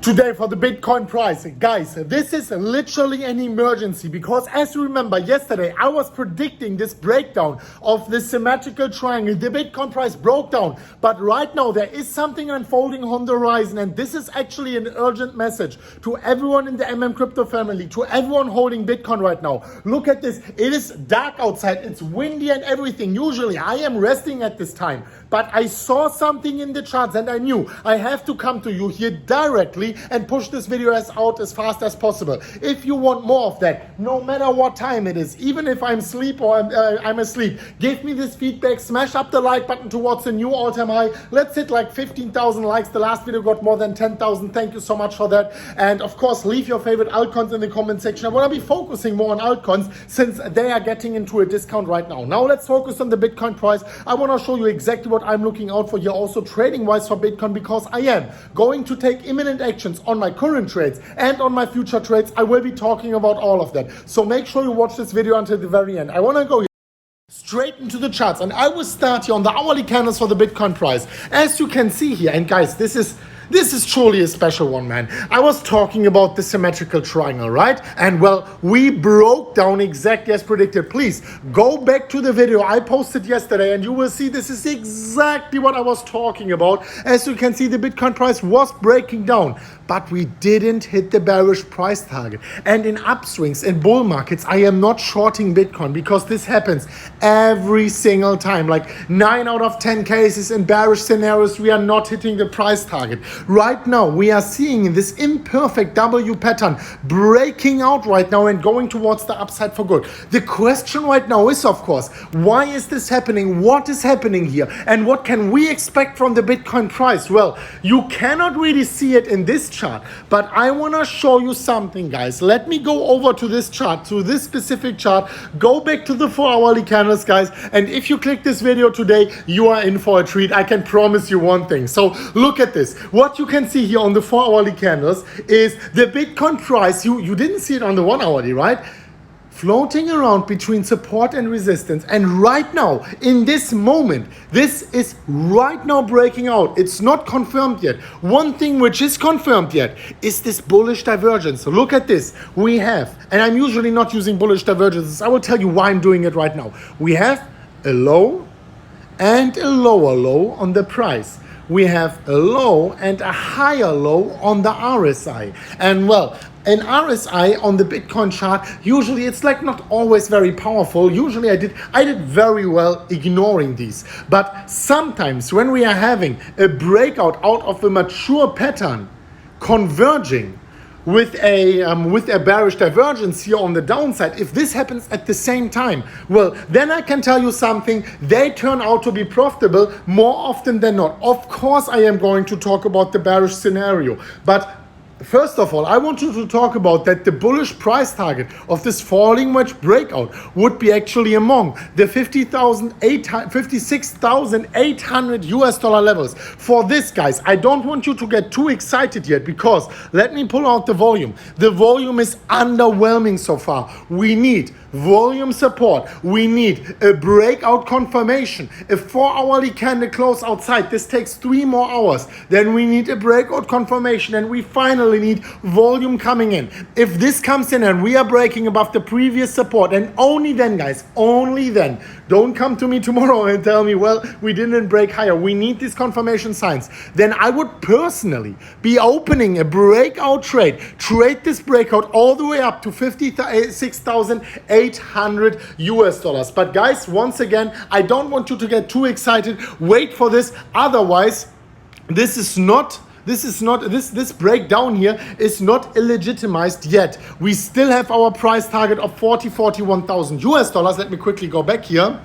Today for the Bitcoin price. Guys, this is literally an emergency because as you remember yesterday, I was predicting this breakdown of the symmetrical triangle. The Bitcoin price broke down, but right now there is something unfolding on the horizon, and this is actually an urgent message to everyone in the MMCrypto family, to everyone holding Bitcoin right now. Look at this. It is dark outside. It's windy and everything. Usually I am resting at this time, but I saw something in the charts and I knew I have to come to you here directly and push this video out as fast as possible. If you want more of that, no matter what time it is, even if I'm asleep or I'm asleep, give me this feedback, smash up the like button towards the new all-time high. Let's hit like 15,000 likes. The last video got more than 10,000. Thank you so much for that. And of course, leave your favorite altcoins in the comment section. I want to be focusing more on altcoins since they are getting into a discount right now. Now let's focus on the Bitcoin price. I want to show you exactly what I'm looking out for here also trading wise for Bitcoin, because I am going to take imminent actions on my current trades and on my future trades. I will be talking about all of that. So make sure you watch this video until the very end. I want to go straight into the charts, and I will start here on the hourly candles for the Bitcoin price. As you can see here, and guys, this is truly a special one, man. I was talking about the symmetrical triangle, right? And well, we broke down exactly as predicted. Please go back to the video I posted yesterday and you will see this is exactly what I was talking about. As you can see, the Bitcoin price was breaking down, but we didn't hit the bearish price target. And in upswings, in bull markets, I am not shorting Bitcoin because this happens every single time. Like 9 out of 10 cases in bearish scenarios, we are not hitting the price target. Right now, we are seeing this imperfect W pattern breaking out right now and going towards the upside for good. The question right now is, of course, why is this happening? What is happening here? And what can we expect from the Bitcoin price? Well, you cannot really see it in this chart, but I want to show you something, guys. Let me go over to this chart, to this specific chart, go back to the 4-hourly candles, guys, and if you click this video today, you are in for a treat. I can promise you one thing. So look at this. What you can see here on the 4-hourly candles is the Bitcoin price. You didn't see it on the 1-hourly, right? Floating around between support and resistance, and right now in this moment, this is right now breaking out. It's not confirmed yet. One thing which is confirmed yet is this bullish divergence. So look at this. We have, and I'm usually not using bullish divergences, I will tell you why I'm doing it right now. We have a low and a lower low on the price. We have a low and a higher low on the RSI. And well, an RSI on the Bitcoin chart, usually it's like not always very powerful. Usually I did very well ignoring these. But sometimes when we are having a breakout out of a mature pattern converging with a bearish divergence here on the downside, if this happens at the same time, well, then I can tell you something, they turn out to be profitable more often than not. Of course, I am going to talk about the bearish scenario, but first of all, I want you to talk about that the bullish price target of this falling wedge breakout would be actually among the 56,800 US dollar levels. For this, guys, I don't want you to get too excited yet, because let me pull out the volume. The volume is underwhelming so far. We need volume support. We need a breakout confirmation. A 4-hourly candle close outside. This takes 3 more hours. Then we need a breakout confirmation, and we finally need volume coming in. If this comes in and we are breaking above the previous support, and only then, guys, only then, don't come to me tomorrow and tell me, well, we didn't break higher. We need these confirmation signs. Then I would personally be opening a breakout trade this breakout all the way up to 56,800 US dollars. But guys, once again, I don't want you to get too excited. Wait for this. Otherwise, this breakdown here is not illegitimized yet. We still have our price target of 41,000 US dollars. Let me quickly go back here.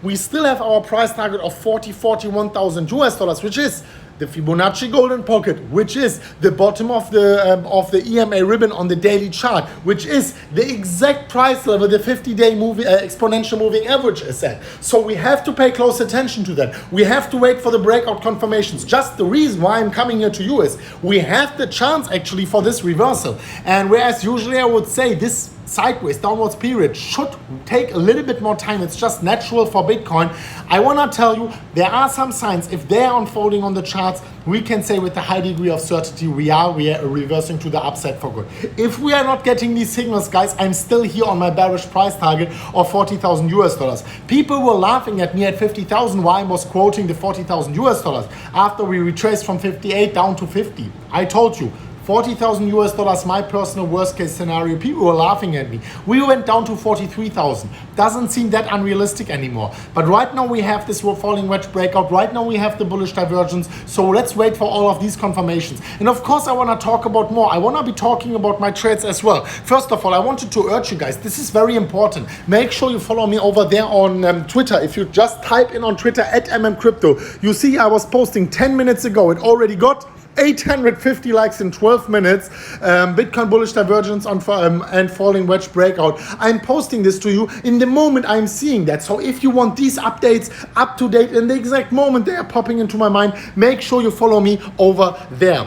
We still have our price target of 41,000 US dollars, which is the Fibonacci golden pocket, which is the bottom of the EMA ribbon on the daily chart, which is the exact price level the 50-day exponential moving average is at. So we have to pay close attention to that. We have to wait for the breakout confirmations. Just the reason why I'm coming here to you is we have the chance actually for this reversal. And whereas usually I would say this sideways downwards period should take a little bit more time. It's just natural for Bitcoin. I want to tell you, there are some signs. If they're unfolding on the charts, we can say with a high degree of certainty we are reversing to the upside for good. If we are not getting these signals, guys, I'm still here on my bearish price target of 40,000 US dollars. People were laughing at me at 50,000 while I was quoting the 40,000 US dollars after we retraced from 58 down to 50. I told you, 40,000 US dollars, my personal worst case scenario. People were laughing at me. We went down to 43,000. Doesn't seem that unrealistic anymore. But right now we have this falling wedge breakout. Right now we have the bullish divergence. So let's wait for all of these confirmations. And of course I want to talk about more. I want to be talking about my trades as well. First of all, I wanted to urge you guys, this is very important. Make sure you follow me over there on Twitter. If you just type in on Twitter at MMCrypto, you see I was posting 10 minutes ago. It already got 850 likes in 12 minutes. Bitcoin bullish divergence on and falling wedge breakout. I'm posting this to you in the moment I'm seeing that. So if you want these updates up to date in the exact moment they are popping into my mind, make sure you follow me over there.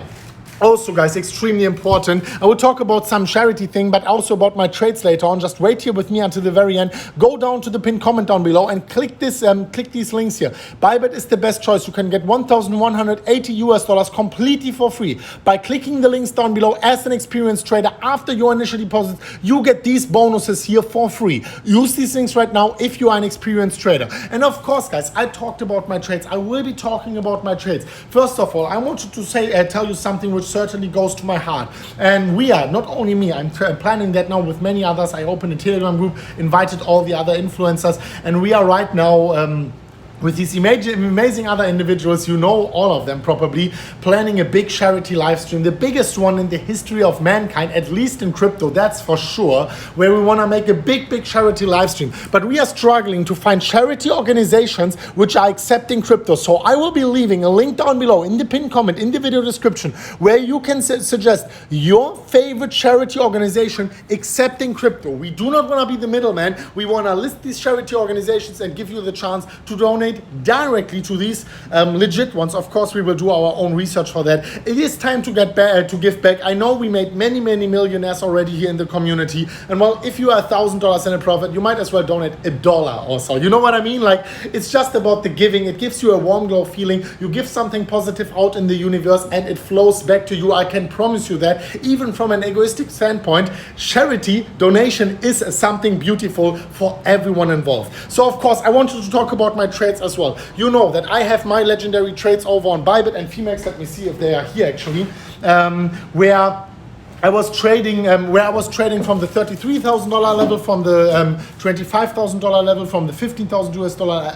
Also, guys, extremely important. I will talk about some charity thing, but also about my trades later on. Just wait here with me until the very end. Go down to the pinned comment down below and click these links here. Bybit is the best choice. You can get 1,180 US dollars completely for free by clicking the links down below. As an experienced trader, after your initial deposits, you get these bonuses here for free. Use these links right now if you are an experienced trader. And of course, guys, I talked about my trades. I will be talking about my trades. First of all, I wanted to tell you something which certainly goes to my heart. And we are, not only me, I'm planning that now with many others. I opened a Telegram group, invited all the other influencers, and we are right now with these amazing other individuals, you know all of them probably, planning a big charity live stream, the biggest one in the history of mankind, at least in crypto, that's for sure, where we want to make a big charity live stream. But we are struggling to find charity organizations which are accepting crypto. So I will be leaving a link down below in the pinned comment, in the video description, where you can suggest your favorite charity organization accepting crypto. We do not want to be the middleman. We want to list these charity organizations and give you the chance to donate directly to these legit ones. Of course, we will do our own research for that. It is time to get back, to give back. I know we made many millionaires already here in the community, and well, if you are $1,000 in a profit, you might as well donate $1 or so. You know what I mean? Like, it's just about the giving. It gives you a warm glow feeling. You give something positive out in the universe, and it flows back to you. I can promise you that. Even from an egoistic standpoint, charity donation is something beautiful for everyone involved. So of course, I wanted to talk about my trades as well. You know that I have my legendary trades over on Bybit and Phemex. Let me see if they are here actually, where I was trading from the $33,000 level, from the $25,000 level, from the $15,000 US dollar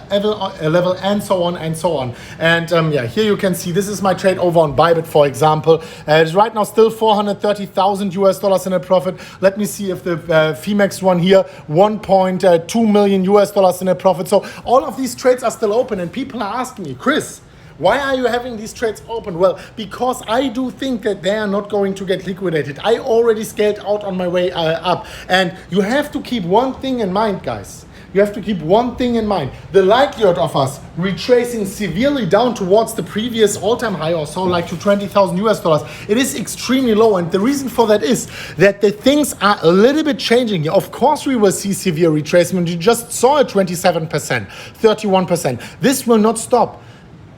level, and so on and so on. And yeah, here you can see this is my trade over on Bybit, for example. It's right now still 430,000 US dollars in a profit. Let me see if the Phemex one here, 1.2 million US dollars in a profit. So all of these trades are still open, and people are asking me, Chris, why are you having these trades open? Well, because I do think that they are not going to get liquidated. I already scaled out on my way up. And you have to keep one thing in mind, guys. You have to keep one thing in mind. The likelihood of us retracing severely down towards the previous all-time high or so, like to 20,000 US dollars, it is extremely low. And the reason for that is that the things are a little bit changing here. Of course, we will see severe retracement. You just saw it, 27%, 31%. This will not stop.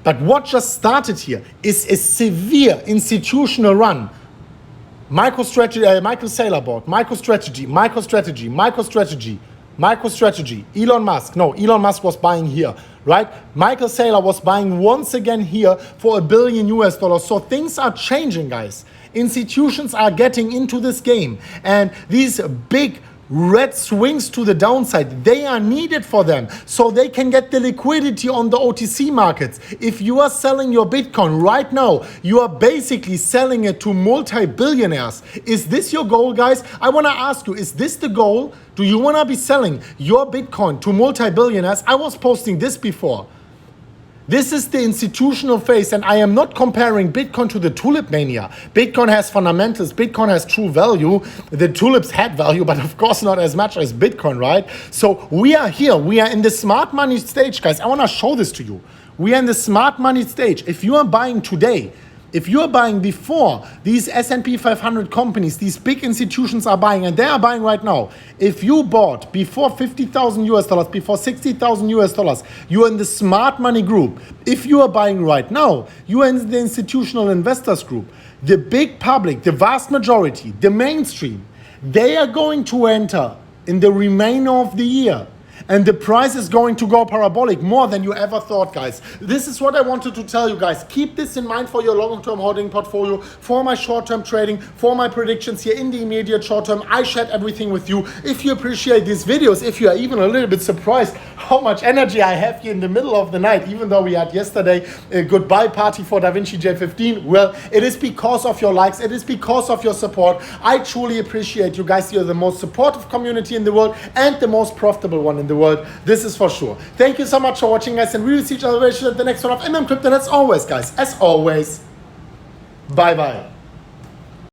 But what just started here is a severe institutional run. MicroStrategy, Michael Saylor bought, MicroStrategy. Elon Musk was buying here, right? Michael Saylor was buying once again here for $1 billion US. So things are changing, guys. Institutions are getting into this game, and these big red swings to the downside, they are needed for them so they can get the liquidity on the OTC markets. If you are selling your Bitcoin right now, you are basically selling it to multi-billionaires. Is this your goal, guys? I want to ask you, is this the goal? Do you want to be selling your Bitcoin to multi-billionaires? I was posting this before. This is the institutional phase, and I am not comparing Bitcoin to the tulip mania. Bitcoin has fundamentals, Bitcoin has true value. The tulips had value, but of course not as much as Bitcoin, right? So we are here, we are in the smart money stage, guys. I want to show this to you. We are in the smart money stage. If you are buying today, If you're buying before these S&P 500 companies, these big institutions are buying, and they are buying right now. If you bought before $50,000, before $60,000, you are in the smart money group. If you are buying right now, you are in the institutional investors group. The big public, the vast majority, the mainstream, they are going to enter in the remainder of the year. And the price is going to go parabolic more than you ever thought, guys. This is what I wanted to tell you guys. Keep this in mind for your long-term holding portfolio, for my short-term trading, for my predictions here in the immediate short-term. I shared everything with you. If you appreciate these videos, if you are even a little bit surprised how much energy I have here in the middle of the night, even though we had yesterday a goodbye party for DaVinci J15, well, it is because of your likes. It is because of your support. I truly appreciate you guys. You're the most supportive community in the world and the most profitable one in the world. This is for sure. Thank you so much for watching, guys, and we will see each other very soon at the next one of MMCrypto. And as always, guys, bye bye.